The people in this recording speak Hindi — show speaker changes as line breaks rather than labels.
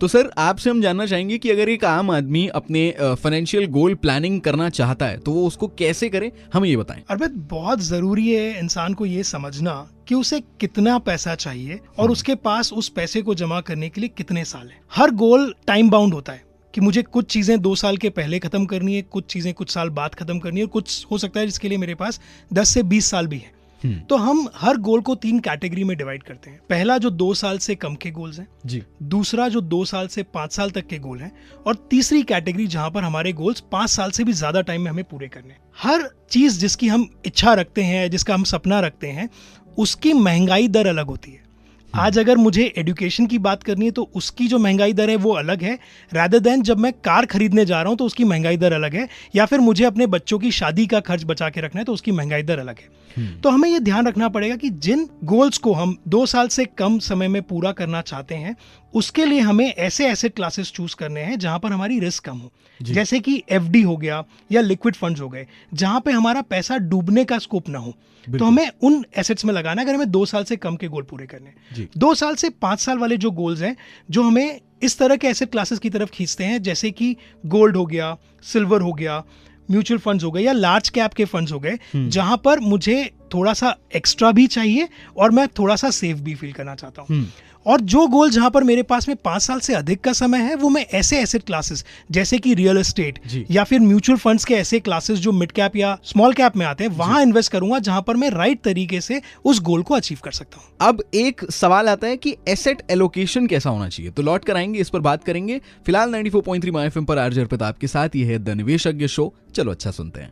तो सर आपसे हम जानना चाहेंगे कि अगर एक आम आदमी अपने फाइनेंशियल गोल प्लानिंग करना चाहता है तो वो उसको कैसे करे, हमें ये बताएं।
अर्पित, बहुत जरूरी है इंसान को ये समझना कि उसे कितना पैसा चाहिए और उसके पास उस पैसे को जमा करने के लिए कितने साल है। हर गोल टाइम बाउंड होता है कि मुझे कुछ चीजें 2 साल के पहले खत्म करनी है, कुछ चीजें कुछ साल बाद खत्म करनी है, और कुछ हो सकता है जिसके लिए मेरे पास 10 से 20 साल भी है। तो हम हर गोल को 3 कैटेगरी में डिवाइड करते हैं। पहला जो 2 साल से कम के गोल्स हैं
जी,
दूसरा जो 2 साल से 5 साल तक के गोल हैं, और तीसरी कैटेगरी जहां पर हमारे गोल्स 5 साल से भी ज्यादा टाइम में हमें पूरे करने हैं। हर चीज जिसकी हम इच्छा रखते हैं, जिसका हम सपना रखते हैं, उसकी महंगाई दर अलग होती है। आज अगर मुझे एजुकेशन की बात करनी है तो उसकी जो महंगाई दर है वो अलग है, रादर देन जब मैं कार खरीदने जा रहा हूं तो उसकी महंगाई दर अलग है, या फिर मुझे अपने बच्चों की शादी का खर्च बचा के रखना है तो उसकी महंगाई दर अलग है। तो हमें ये ध्यान रखना पड़ेगा कि जिन गोल्स को हम 2 साल से कम समय में पूरा करना चाहते हैं उसके लिए हमें ऐसे एसेट क्लासेस चूज करने हैं जहां पर हमारी रिस्क कम हो, जैसे कि एफडी हो गया या लिक्विड फंड्स हो गए, जहां पे हमारा पैसा डूबने का स्कोप ना हो। तो हमें उन एसेट्स में लगाना है अगर हमें 2 साल से कम के गोल पूरे करने हैं। 2 साल से 5 साल वाले जो गोल्स हैं जो हमें इस तरह के एसेट क्लासेस की तरफ खींचते हैं, जैसे कि गोल्ड हो गया, सिल्वर हो गया, म्यूचुअल फंड्स हो गए या लार्ज कैप के फंड्स हो गए, जहां पर मुझे थोड़ा सा एक्स्ट्रा भी चाहिए और मैं थोड़ा सा सेफ भी फील करना चाहता हूं। और जो गोल जहां पर मेरे पास में 5 साल से अधिक का समय है वो मैं ऐसे एसेट क्लासेस जैसे कि रियल एस्टेट या फिर म्यूचुअल फंड्स के ऐसे क्लासेस जो मिड कैप या स्मॉल कैप में आते हैं वहां इन्वेस्ट करूंगा जहां पर मैं राइट तरीके से उस गोल को अचीव कर सकता हूं।
अब एक सवाल आता है कि एसेट एलोकेशन कैसा होना चाहिए, तो लौट कर आएंगे, इस पर बात करेंगे। फिलहाल 94.3 माय एफएम पर आरजे अर्पित आपके साथ, ये है द निवेशज्ञ शो। चलो अच्छा सुनते हैं।